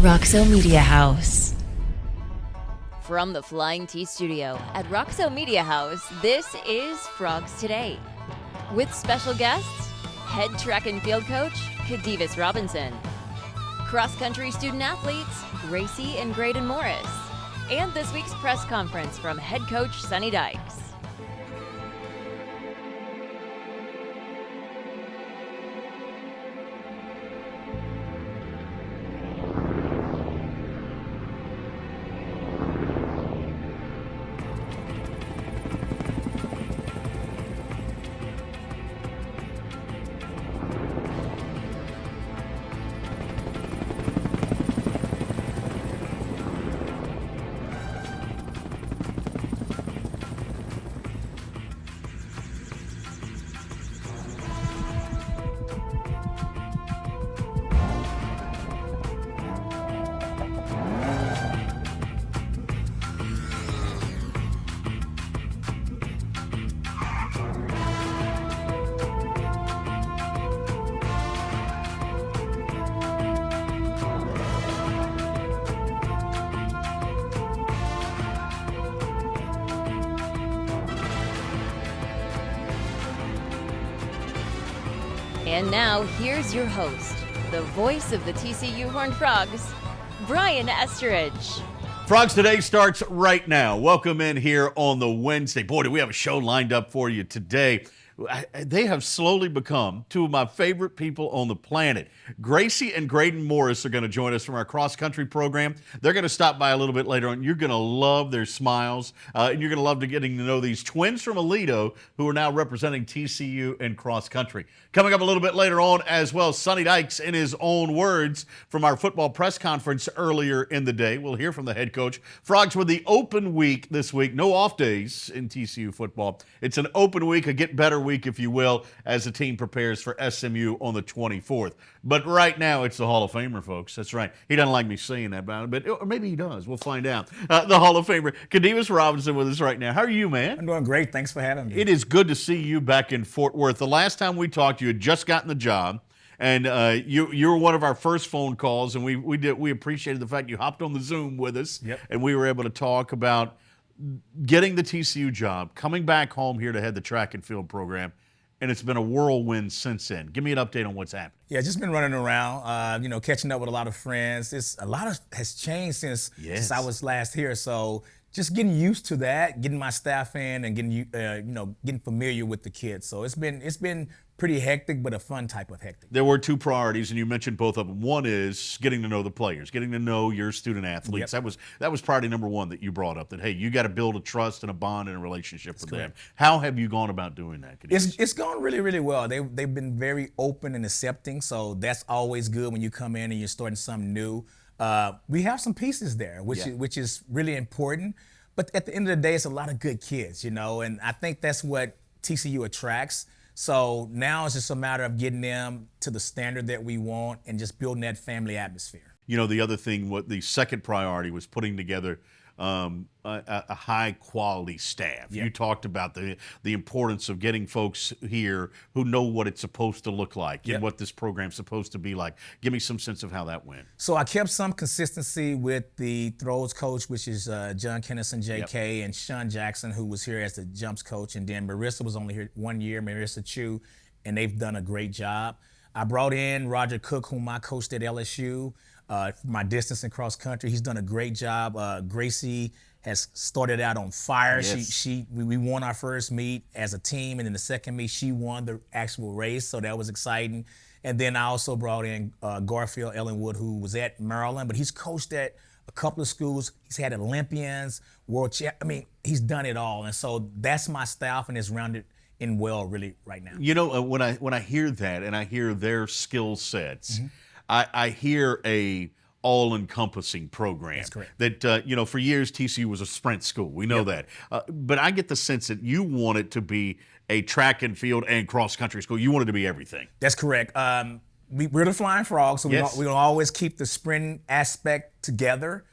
Roxo Media House. From the Flying T Studio at Roxo Media House, this is Frogs Today. With special guests, head track and field coach, Khadevis Robinson, cross-country student athletes, Gracie and Graydon Morris, and this week's press conference from head coach Sonny Dykes. And now, here's your host, the voice of the TCU Horned Frogs, Brian Estridge. Frogs Today starts right now. Welcome in here on the Wednesday. Boy, do we have a show lined up for you today. They have slowly become two of my favorite people on the planet. Gracie and Graydon Morris are going to join us from our cross-country program. They're going to stop by a little bit later on. You're going to love their smiles, and you're going to love getting to know these twins from Aledo who are now representing TCU in cross-country. Coming up a little bit later on as well, Sonny Dykes, in his own words from our football press conference earlier in the day. We'll hear from the head coach. Frogs with the open week this week. No off days in TCU football. It's an open week, a get better week, if you will, as the team prepares for SMU on the 24th. But right now, it's the Hall of Famer, folks. That's right. He doesn't like me saying that about it, or maybe he does. We'll find out. The Hall of Famer, Khadevis Robinson, with us right now. How are you, man? I'm doing great. Thanks for having me. It is good to see you back in Fort Worth. The last time we talked, you had just gotten the job. And you were one of our first phone calls, and we appreciated the fact you hopped on the Zoom with us, Yep. And we were able to talk about getting the TCU job, coming back home here to head the track and field program, and it's been a whirlwind since then. Give me an update on what's happening. Yeah, just been running around, catching up with a lot of friends. A lot has changed since I was last here. So just getting used to that, getting my staff in, and getting familiar with the kids. So it's been pretty hectic, but a fun type of hectic. There were two priorities, and you mentioned both of them. One is getting to know the players, getting to know your student athletes. Yep. That was priority number one that you brought up, that, hey, you got to build a trust and a bond and a relationship with them. How have you gone about doing that? It's gone really, really well. They've been very open and accepting, so that's always good when you come in and you're starting something new. We have some pieces there, which is really important. But at the end of the day, it's a lot of good kids, and I think that's what TCU attracts. So now it's just a matter of getting them to the standard that we want and just building that family atmosphere. The other thing, the second priority was putting together a high-quality staff. Yeah. You talked about the importance of getting folks here who know what it's supposed to look like and what this program's supposed to be like. Give me some sense of how that went. So I kept some consistency with the throws coach, which is John Kennison, JK, and Sean Jackson, who was here as the jumps coach. And then Marissa was only here 1 year, Marissa Chu, and they've done a great job. I brought in Roger Cook, whom I coached at LSU. For my distance and cross country, he's done a great job. Gracie has started out on fire. Yes. We won our first meet as a team, and then the second meet she won the actual race, so that was exciting. And then I also brought in Garfield Ellenwood, who was at Maryland, but he's coached at a couple of schools. He's had Olympians, he's done it all, and so that's my staff, and it's rounded in well really right now. When I hear that and I hear their skill sets. Mm-hmm. I hear a all-encompassing program. That's correct. That, for years, TCU was a sprint school. We know that. But I get the sense that you want it to be a track and field and cross-country school. You want it to be everything. That's correct. We're the Flying Frogs, so we're going to always keep the sprint aspect together.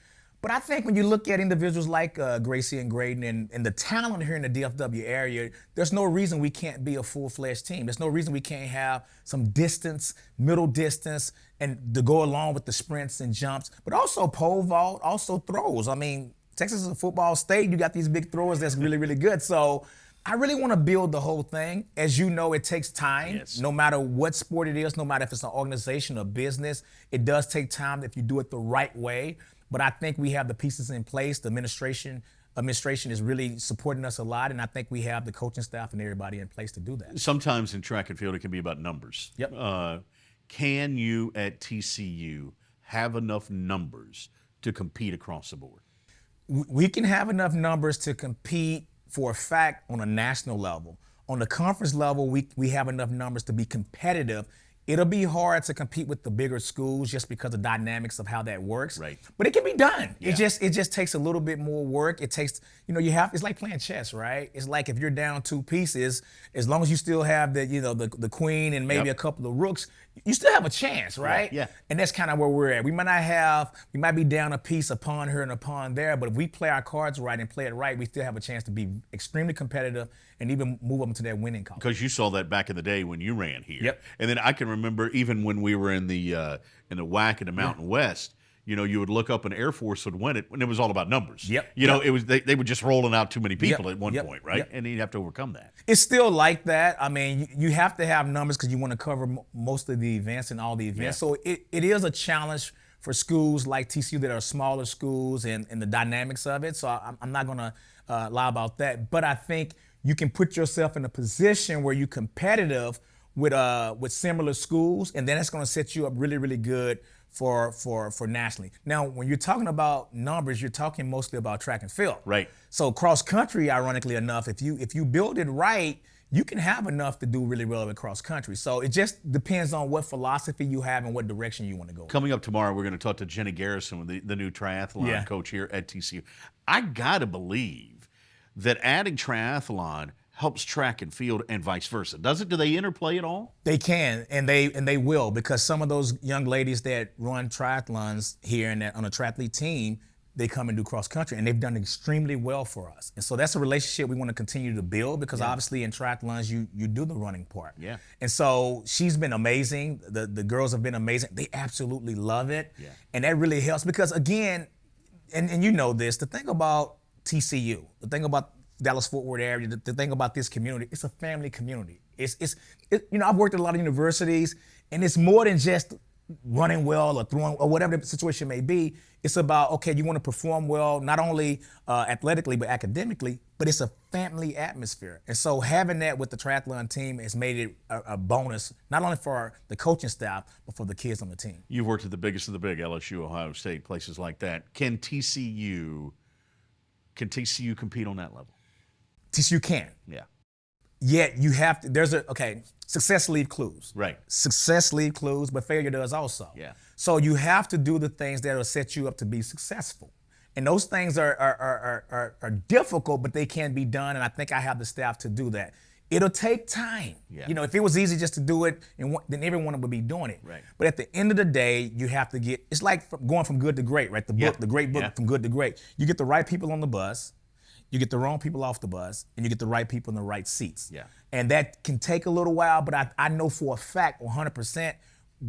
But I think when you look at individuals like Gracie and Graydon and the talent here in the DFW area, there's no reason we can't be a full-fledged team. There's no reason we can't have some distance, middle distance, and to go along with the sprints and jumps, but also pole vault, also throws. I mean, Texas is a football state. You got these big throwers that's really, really good. So I really want to build the whole thing. As you know, it takes time. Yes. No matter what sport it is, no matter if it's an organization or business, it does take time if you do it the right way. But I think we have the pieces in place. The administration is really supporting us a lot, and I think we have the coaching staff and everybody in place to do that. Sometimes in track and field, it can be about numbers. Yep. Can you at TCU have enough numbers to compete across the board? We can have enough numbers to compete for a fact on a national level. On the conference level, we have enough numbers to be competitive. It'll be hard to compete with the bigger schools just because of the dynamics of how that works. Right. But it can be done. Yeah. It just takes a little bit more work. It takes, it's like playing chess, right? It's like if you're down 2 pieces, as long as you still have the queen and maybe Yep. a couple of rooks, you still have a chance, right? Yeah. And that's kind of where we're at. We might be down a piece, a pawn here and a pawn there, but if we play our cards right and play it right, we still have a chance to be extremely competitive and even move up into that winning column. Because you saw that back in the day when you ran here. Yep. And then I can remember even when we were in the WAC in the Mountain West, you would look up and Air Force would win it, and it was all about numbers. Yep. It was they were just rolling out too many people Yep. at one Yep. point, right? Yep. And you'd have to overcome that. It's still like that. I mean, you have to have numbers because you want to cover most of the events and all the events. Yeah. So it is a challenge for schools like TCU that are smaller schools and the dynamics of it. So I'm not going to lie about that. But I think you can put yourself in a position where you're competitive with similar schools, and then it's going to set you up really, really good for nationally. Now, when you're talking about numbers, you're talking mostly about track and field. Right. So cross country, ironically enough, if you build it right, you can have enough to do really well in cross country. So it just depends on what philosophy you have and what direction you want to go. Coming up tomorrow, we're going to talk to Jenny Garrison, the new triathlon coach here at TCU. I got to believe that adding triathlon helps track and field and vice versa. Do they interplay at all? They can, and they will, because some of those young ladies that run triathlons here and on a triathlete team, they come and do cross country, and they've done extremely well for us. And so that's a relationship we want to continue to build, because obviously in triathlons you do the running part. Yeah. And so she's been amazing. The girls have been amazing. They absolutely love it. Yeah. And that really helps, because again, and you know this, the thing about TCU, the thing about Dallas-Fort Worth area, the thing about this community, it's a family community. I've worked at a lot of universities, and it's more than just running well or throwing or whatever the situation may be. It's about, okay, you want to perform well, not only athletically, but academically, but it's a family atmosphere. And so having that with the triathlon team has made it a bonus, not only for the coaching staff, but for the kids on the team. You've worked at the biggest of the big, LSU, Ohio State, places like that. Can TCU compete on that level? TCU can. Yeah. Yet you have to, success leaves clues. Right. Success leaves clues, but failure does also. Yeah. So you have to do the things that will set you up to be successful. And those things are difficult, but they can be done, and I think I have the staff to do that. It'll take time. Yeah. If it was easy just to do it, then everyone would be doing it. Right. But at the end of the day, you have to it's like going from good to great, right? The book, the great book, From Good to Great. You get the right people on the bus, you get the wrong people off the bus, and you get the right people in the right seats. Yeah. And that can take a little while, but I know for a fact, 100%,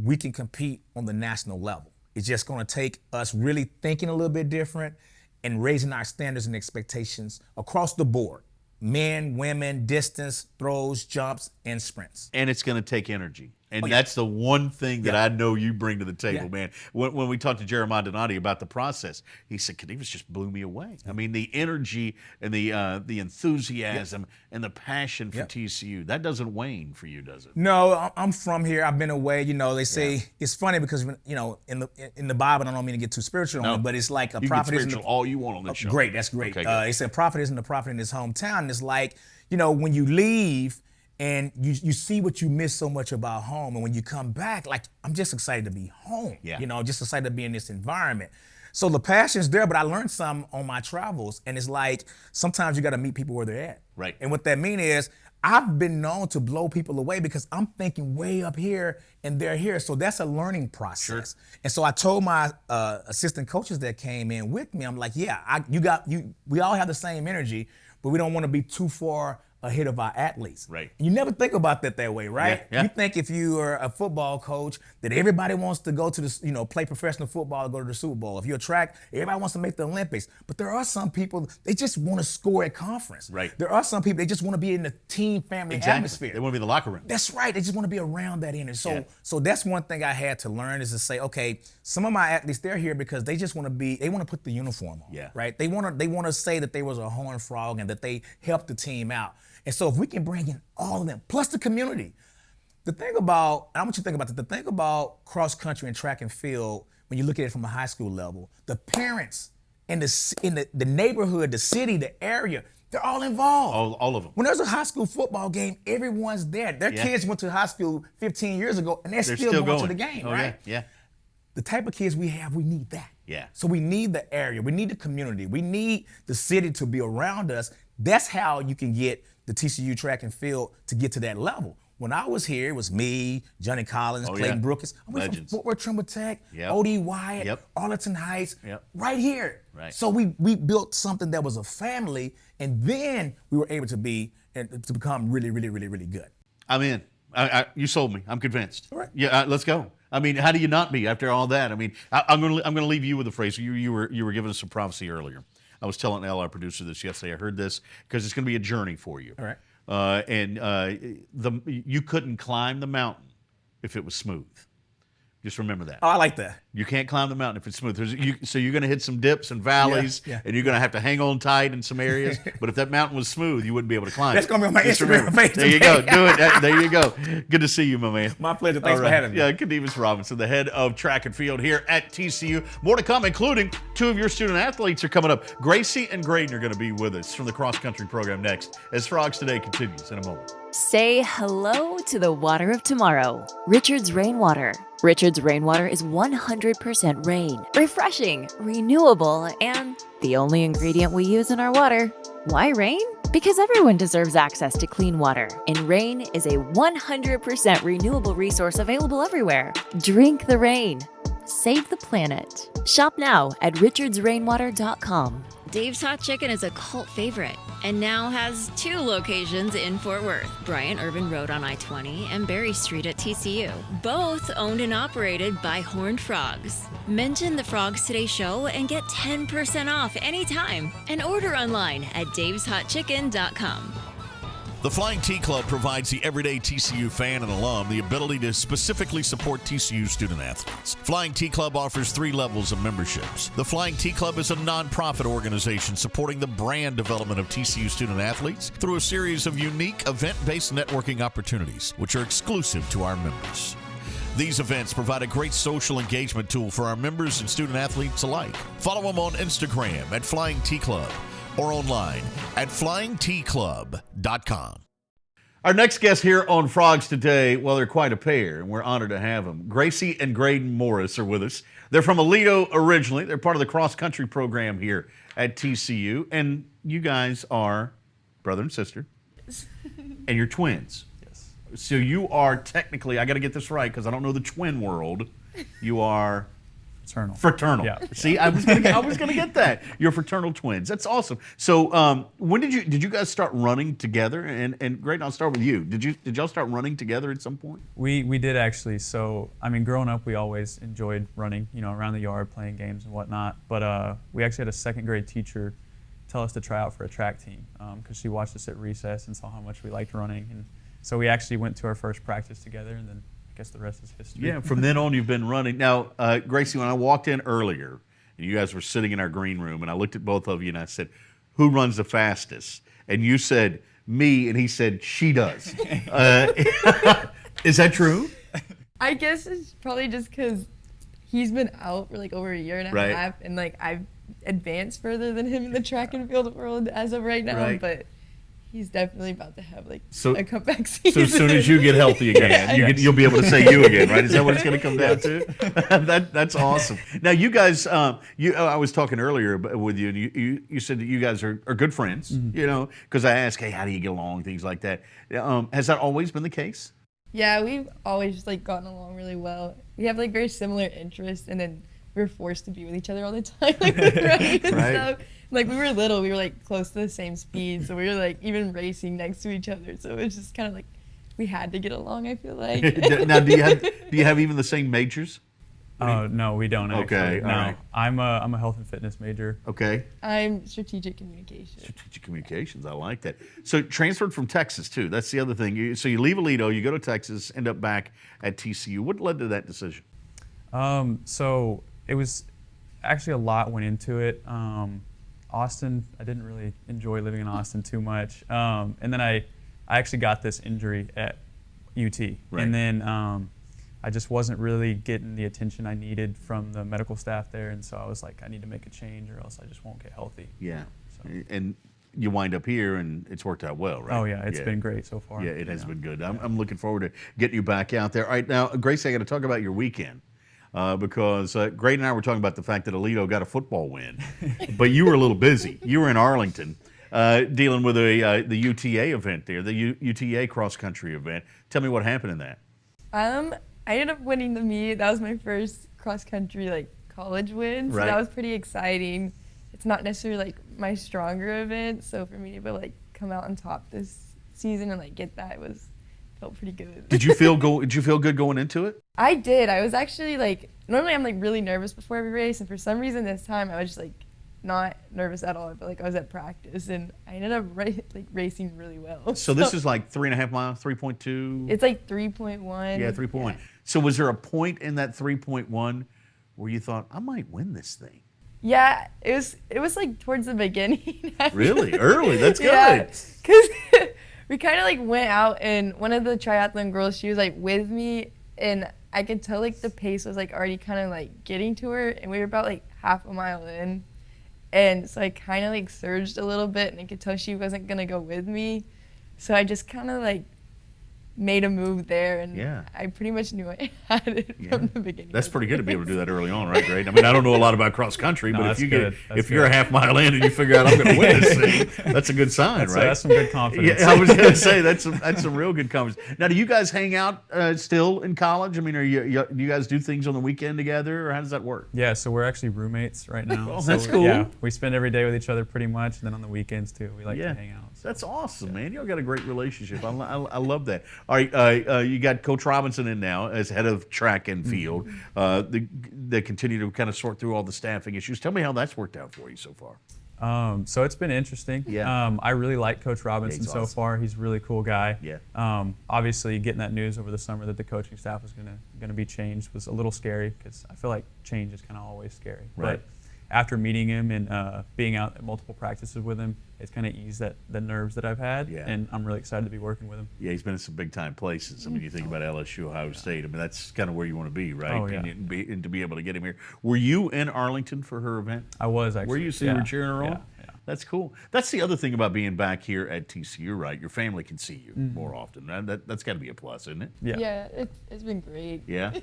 we can compete on the national level. It's just going to take us really thinking a little bit different and raising our standards and expectations across the board. Men, women, distance, throws, jumps, and sprints. And it's going to take energy. And that's the one thing that I know you bring to the table, man. When we talked to Jeremiah Donati about the process, he said, Khadevis just blew me away. I mean, the energy and the enthusiasm and the passion for TCU, that doesn't wane for you, does it? No, I'm from here. I've been away. They say, it's funny because, in the Bible, I don't mean to get too spiritual on it, but it's like a you prophet can isn't spiritual all you want on this show. Great, that's great. Okay, it said prophet isn't a prophet in his hometown. And it's like, when you leave, and you see what you miss so much about home. And when you come back, like, I'm just excited to be home. Yeah. Just excited to be in this environment. So the passion's there, but I learned some on my travels. And it's like, sometimes you got to meet people where they're at. Right. And what that means is, I've been known to blow people away because I'm thinking way up here and they're here. So that's a learning process. Sure. And so I told my assistant coaches that came in with me, I'm like, yeah, we all have the same energy, but we don't want to be too far ahead of our athletes. Right. You never think about that way, right? Yeah. You think if you are a football coach that everybody wants to go to the, play professional football or go to the Super Bowl. If you're a track, everybody wants to make the Olympics. But there are some people, they just want to score at conference. Right. There are some people, they just want to be in the team family atmosphere. They want to be in the locker room. That's right. They just want to be around that energy. So that's one thing I had to learn is to say, okay, some of my athletes, they're here because they just want to they want to put the uniform on. Yeah. Right? They want to say that they was a Horned Frog and that they helped the team out. And so if we can bring in all of them, plus the community, the thing about cross country and track and field, when you look at it from a high school level, the parents in the neighborhood, the city, the area, they're all involved. All of them. When there's a high school football game, everyone's there. Their kids went to high school 15 years ago, and they're still going to the game, right? Yeah. The type of kids we have, we need that. Yeah. So we need the area, we need the community, we need the city to be around us. That's how you can get the TCU track and field to get to that level. When I was here, it was me, Johnny Collins, Clayton Brookins. I went from Fort Worth Trimble Tech, O.D. Wyatt, Arlington Heights, right here. Right. So we built something that was a family, and then we were able to become really, really, really, really good. I'm in. You sold me. I'm convinced. All right. Yeah, let's go. I mean, how do you not be after all that? I mean, I'm going to leave you with a phrase. You were giving us some prophecy earlier. I was telling Al, our producer, this yesterday. I heard this because it's going to be a journey for you. All right. You couldn't climb the mountain if it was smooth. Just remember that. Oh, I like that. You can't climb the mountain if it's smooth. So you're going to hit some dips and valleys, and you're going to have to hang on tight in some areas. But if that mountain was smooth, you wouldn't be able to climb. That's going to be on my Instagram page. There you go. Do it. There you go. Good to see you, my man. My pleasure. Thanks for having me. Yeah, Khadevis Robinson, the head of track and field here at TCU. More to come, including two of your student athletes are coming up. Gracie and Graydon are going to be with us from the cross-country program next as Frogs Today continues in a moment. Say hello to the water of tomorrow. Richard's Rainwater. Richard's Rainwater is 100% rain, refreshing, renewable, and the only ingredient we use in our water. Why rain? Because everyone deserves access to clean water, and rain is a 100% renewable resource available everywhere. Drink the rain. Save the planet. Shop now at richardsrainwater.com. Dave's Hot Chicken is a cult favorite and now has 2 locations in Fort Worth, Bryant Urban Road on I-20 and Berry Street at TCU. Both owned and operated by Horned Frogs. Mention the Frogs Today show and get 10% off anytime and order online at daveshotchicken.com. The Flying T Club provides the everyday TCU fan and alum the ability to specifically support TCU student athletes. Flying T Club offers 3 levels of memberships. The Flying T Club is a nonprofit organization supporting the brand development of TCU student athletes through a series of unique event-based networking opportunities, which are exclusive to our members. These events provide a great social engagement tool for our members and student athletes alike. Follow them on Instagram at Flying T Club or online at flyingtclub.com. Our next guest here on Frogs Today, well, they're quite a pair, and we're honored to have them. Gracie and Graydon Morris are with us. They're from Aledo originally. They're part of the cross-country program here at TCU, and you guys are brother and sister, and you're twins. Yes. So you are technically, I got to get this right because I don't know the twin world, you are... Fraternal. Yeah. See, I was gonna get that. You're fraternal twins. That's awesome. So, when did you guys start running together? And Graydon, I'll start with you. Did y'all start running together at some point? We did actually. So, I mean, growing up, we always enjoyed running, around the yard, playing games and whatnot. But we actually had a second grade teacher tell us to try out for a track team because she watched us at recess and saw how much we liked running. And so we actually went to our first practice together, and then I guess the rest is history. Yeah, from then on, you've been running. Now, Gracie, when I walked in earlier, and you guys were sitting in our green room, and I looked at both of you, and I said, who runs the fastest? And you said, me, and he said, she does. Is that true? I guess it's probably just because he's been out for like over a year and a half, and like I've advanced further than him in the track and field world as of right now, but he's definitely about to have like So- a comeback season. So as soon as you get healthy again, you'll be able to say you again, right? Is that what it's going to come down to? That's awesome. Now, you guys, I was talking earlier with you, and you said that you guys are good friends, because I asked, hey, how do you get along, things like that. Has that always been the case? Yeah, we've always just like gotten along really well. We have like very similar interests, and then we're forced to be with each other all the time, like with running and Right. stuff. Like we were little, we were like close to the same speed, so we were like even racing next to each other. So it was just kind of like we had to get along. I feel like. Now, do you have even the same majors? Oh no, we don't. Actually. Okay, all no. right. I'm a health and fitness major. Okay. I'm strategic communication. Strategic communications. I like that. So transferred from Texas too. That's the other thing. So you leave Aledo, you go to Texas, end up back at TCU. What led to that decision? So it was actually a lot went into it. Austin, I didn't really enjoy living in Austin too much. And then I actually got this injury at UT. Right. And then I just wasn't really getting the attention I needed from the medical staff there. And so I was like, I need to make a change or else I just won't get healthy. Yeah. And you wind up here, and it's worked out well, right? Oh, yeah. It's been great so far. Yeah, it has been good. I'm looking forward to getting you back out there. All right, now, Gracie, I got to talk about your weekend. Because Grady and I were talking about the fact that Aledo got a football win, but you were a little busy. You were in Arlington dealing with the UTA event there, the UTA cross country event. Tell me what happened in that. I ended up winning the meet. That was my first cross country like college win, so Right. that was pretty exciting. It's not necessarily like my stronger event, so for me to be able to like come out on top this season and like get that felt pretty good. Did you feel good going into it? I did. I was actually like, normally I'm like really nervous before every race, and for some reason this time I was just like not nervous at all. I felt like I was at practice, and I ended up racing really well. So this is like 3.5 miles, 3.2. It's like 3.1. Yeah, 3.1. So was there a point in that 3.1 where you thought, I might win this thing? Yeah, it was like towards the beginning. Really? Early? That's good. Yeah, because we kind of like went out, and one of the triathlon girls, she was like with me, and I could tell like the pace was like already kind of like getting to her, and we were about like half a mile in, and so I kind of like surged a little bit, and I could tell she wasn't gonna go with me, so I just kind of like made a move there, and Yeah. I pretty much knew I had it from the beginning. That's pretty good to be able to do that early on, right, Grade? I mean, I don't know a lot about cross country, No, but that's if good. That's you're a good. half mile in and you figure out I'm going to win this thing, that's a good sign, right? That's some good confidence. Yeah, I was going to say that's some real good confidence. Now, do you guys hang out still in college? I mean, do you guys do things on the weekend together, or how does that work? Yeah, so we're actually roommates right now. Oh, So that's cool. Yeah, we spend every day with each other pretty much, and then on the weekends too, we like to hang out. So. That's awesome, man. Y'all got a great relationship. I love that. All right, you got Coach Robinson in now as head of track and field. They continue to kind of sort through all the staffing issues. Tell me how that's worked out for you so far. So it's been interesting. Yeah. I really like Coach Robinson he's so awesome. far. He's a really cool guy. Yeah. Obviously, getting that news over the summer that the coaching staff was gonna be changed was a little scary because I feel like change is kind of always scary. Right. But after meeting him and being out at multiple practices with him, it's kind of eased the nerves that I've had. Yeah. And I'm really excited to be working with him. Yeah, he's been in some big time places. I mean, you think about LSU, Ohio State. I mean, that's kind of where you want to be, right? Oh, yeah. And to be able to get him here. Were you in Arlington for her event? I was actually. Were you? So you were cheering her on? Yeah. That's cool. That's the other thing about being back here at TCU, right? Your family can see you more often. That's got to be a plus, isn't it? Yeah. Yeah, it's been great. Yeah.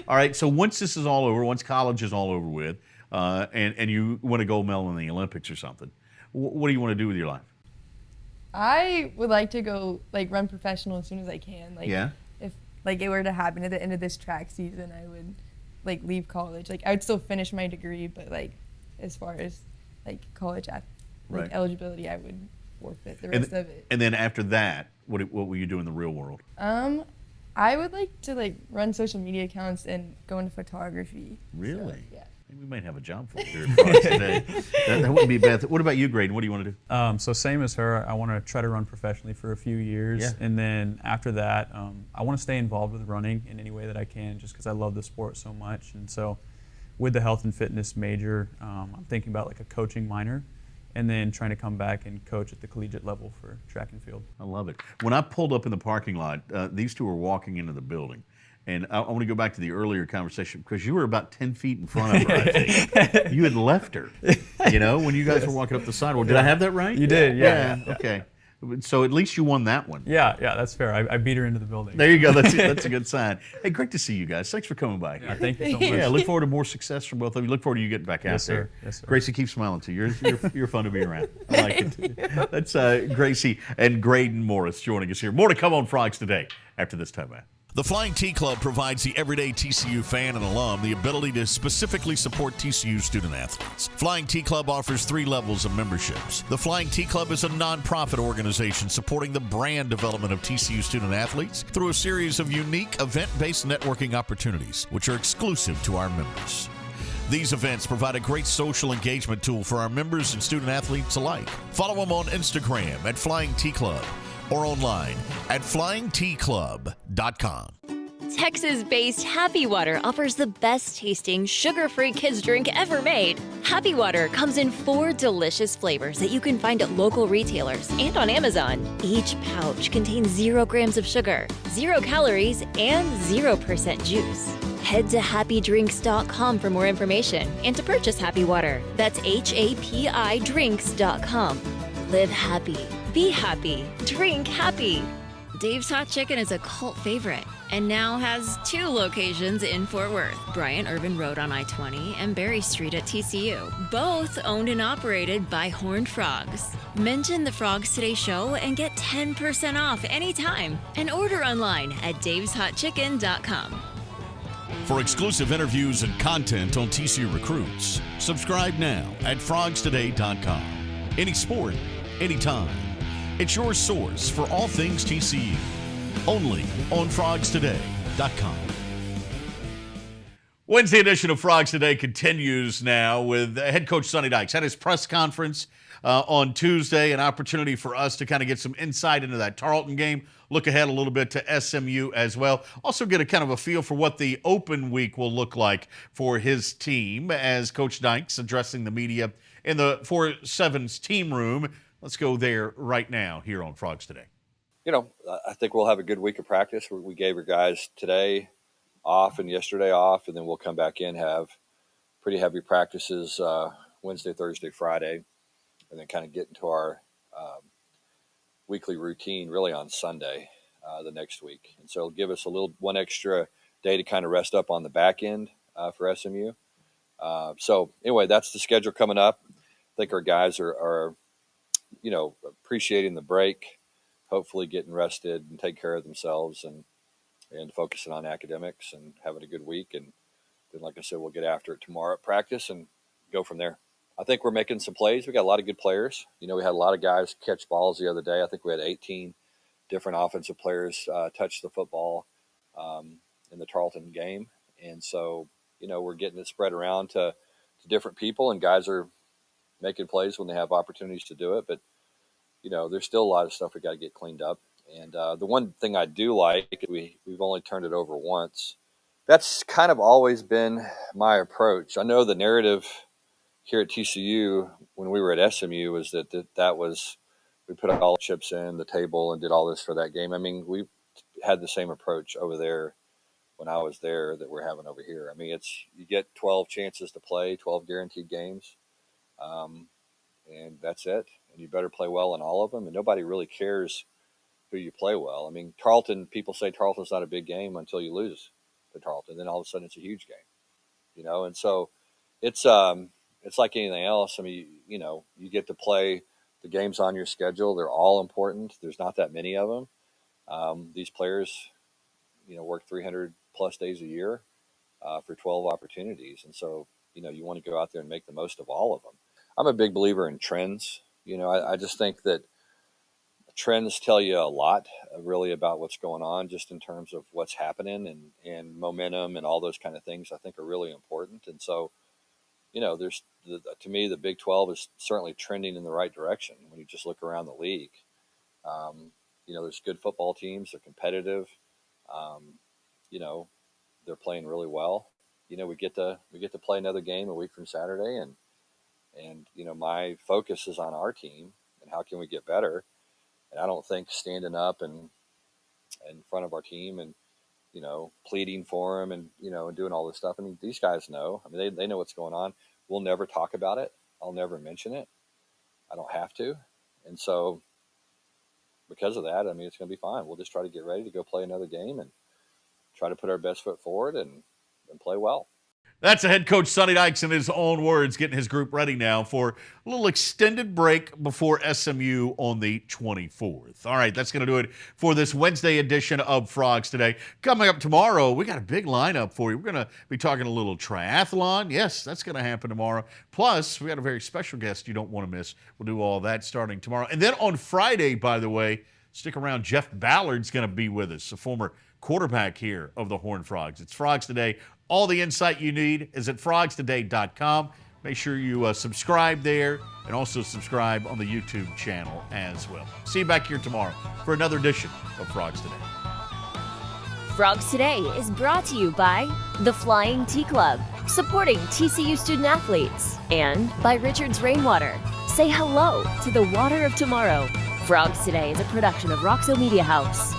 All right. So once this is all over, once college is all over with, and you win a gold medal in the Olympics or something, what do you want to do with your life? I would like to go like run professional as soon as I can. Like Yeah. if like it were to happen at the end of this track season, I would like leave college. Like I would still finish my degree, but like as far as like college Right. eligibility, I would forfeit the rest of it. And then after that, what will you do in the real world? I would like to like run social media accounts and go into photography. Really? So, yeah. Maybe we might have a job for you here at Fox today. That wouldn't be bad. What about you, Graydon? What do you want to do? So same as her, I want to try to run professionally for a few years, Yeah. and then after that, I want to stay involved with running in any way that I can, just because I love the sport so much. And so, with the health and fitness major, I'm thinking about like a coaching minor, and then trying to come back and coach at the collegiate level for track and field. I love it. When I pulled up in the parking lot, these two were walking into the building. And I want to go back to the earlier conversation because you were about 10 feet in front of her, I think. You had left her, when you guys were walking up the sidewalk. Did I have that right? You did, yeah. Okay. So at least you won that one. Yeah, that's fair. I beat her into the building. There you go. That's a good sign. Hey, great to see you guys. Thanks for coming by. Yeah, thank you so much. Yeah, look forward to more success from both of you. Look forward to you getting back out there. Yes, sir. Gracie, keep smiling too. You're fun to be around. I like it. That's Gracie and Graydon Morris joining us here. More to come on Frogs Today after this timeout. The Flying T Club provides the everyday TCU fan and alum the ability to specifically support TCU student athletes. Flying T Club offers 3 levels of memberships. The Flying T Club is a nonprofit organization supporting the brand development of TCU student athletes through a series of unique event-based networking opportunities, which are exclusive to our members. These events provide a great social engagement tool for our members and student athletes alike. Follow them on Instagram at Flying T Club or online at flyingtclub.com. Texas-based Happy Water offers the best-tasting, sugar-free kids drink ever made. Happy Water comes in 4 delicious flavors that you can find at local retailers and on Amazon. Each pouch contains 0 grams of sugar, 0 calories, and 0% juice. Head to happydrinks.com for more information and to purchase Happy Water. That's HAPI drinks.com. Live happy. Be happy. Drink happy. Dave's Hot Chicken is a cult favorite and now has 2 locations in Fort Worth, Bryant Urban Road on I-20 and Berry Street at TCU. Both owned and operated by Horned Frogs. Mention the Frogs Today show and get 10% off anytime and order online at daveshotchicken.com. For exclusive interviews and content on TCU recruits, subscribe now at frogstoday.com. Any sport, anytime. It's your source for all things TCU. Only on frogstoday.com. Wednesday edition of Frogs Today continues now with head coach Sonny Dykes. Had his press conference on Tuesday, an opportunity for us to kind of get some insight into that Tarleton game, look ahead a little bit to SMU as well. Also get a kind of a feel for what the open week will look like for his team as Coach Dykes addressing the media in the 4-7's team room. Let's go there right now here on Frogs Today. You know, I think we'll have a good week of practice. We gave our guys today off and yesterday off, and then we'll come back in, have pretty heavy practices Wednesday, Thursday, Friday, and then kind of get into our weekly routine really on Sunday the next week. And so it'll give us one extra day to kind of rest up on the back end for SMU. So anyway, that's the schedule coming up. I think our guys are appreciating the break, hopefully getting rested and take care of themselves and focusing on academics and having a good week. And then, like I said, we'll get after it tomorrow at practice and go from there. I think we're making some plays. We got a lot of good players. We had a lot of guys catch balls the other day. I think we had 18 different offensive players touch the football in the Tarleton game. And so, we're getting it spread around to different people, and guys are making plays when they have opportunities to do it. But, there's still a lot of stuff we got to get cleaned up. And the one thing I do like, we've only turned it over once. That's kind of always been my approach. I know the narrative here at TCU when we were at SMU was that was, we put all the chips in the table and did all this for that game. I mean, we had the same approach over there when I was there that we're having over here. I mean, you get 12 chances to play, 12 guaranteed games. And that's it. And you better play well in all of them. And nobody really cares who you play well. I mean, people say Tarleton's not a big game until you lose to Tarleton. Then all of a sudden it's a huge game, And so it's like anything else. I mean, you get to play the games on your schedule. They're all important. There's not that many of them. These players, work 300 plus days a year for 12 opportunities. And so, you want to go out there and make the most of all of them. I'm a big believer in trends. I just think that trends tell you a lot really about what's going on just in terms of what's happening and momentum and all those kind of things I think are really important. And so, to me, the Big 12 is certainly trending in the right direction when you just look around the league. There's good football teams. They're competitive. They're playing really well. We get to play another game a week from Saturday, and my focus is on our team and how can we get better. And I don't think standing up and in front of our team and pleading for them and and doing all this stuff. I mean, these guys know. I mean, they know what's going on. We'll never talk about it. I'll never mention it. I don't have to. And so, because of that, I mean, it's going to be fine. We'll just try to get ready to go play another game and try to put our best foot forward and play well. That's the head coach, Sonny Dykes, in his own words, getting his group ready now for a little extended break before SMU on the 24th. All right, that's going to do it for this Wednesday edition of Frogs Today. Coming up tomorrow, we got a big lineup for you. We're going to be talking a little triathlon. Yes, that's going to happen tomorrow. Plus, we got a very special guest you don't want to miss. We'll do all that starting tomorrow. And then on Friday, by the way, stick around. Jeff Ballard's going to be with us, a former quarterback here of the Horned Frogs. It's Frogs Today. All the insight you need is at frogstoday.com. Make sure you subscribe there and also subscribe on the YouTube channel as well. See you back here tomorrow for another edition of Frogs Today. Frogs Today is brought to you by the Flying Tea Club, supporting TCU student athletes, and by Richard's Rainwater. Say hello to the water of tomorrow. Frogs Today is a production of Roxo Media House.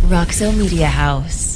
Roxo Media House.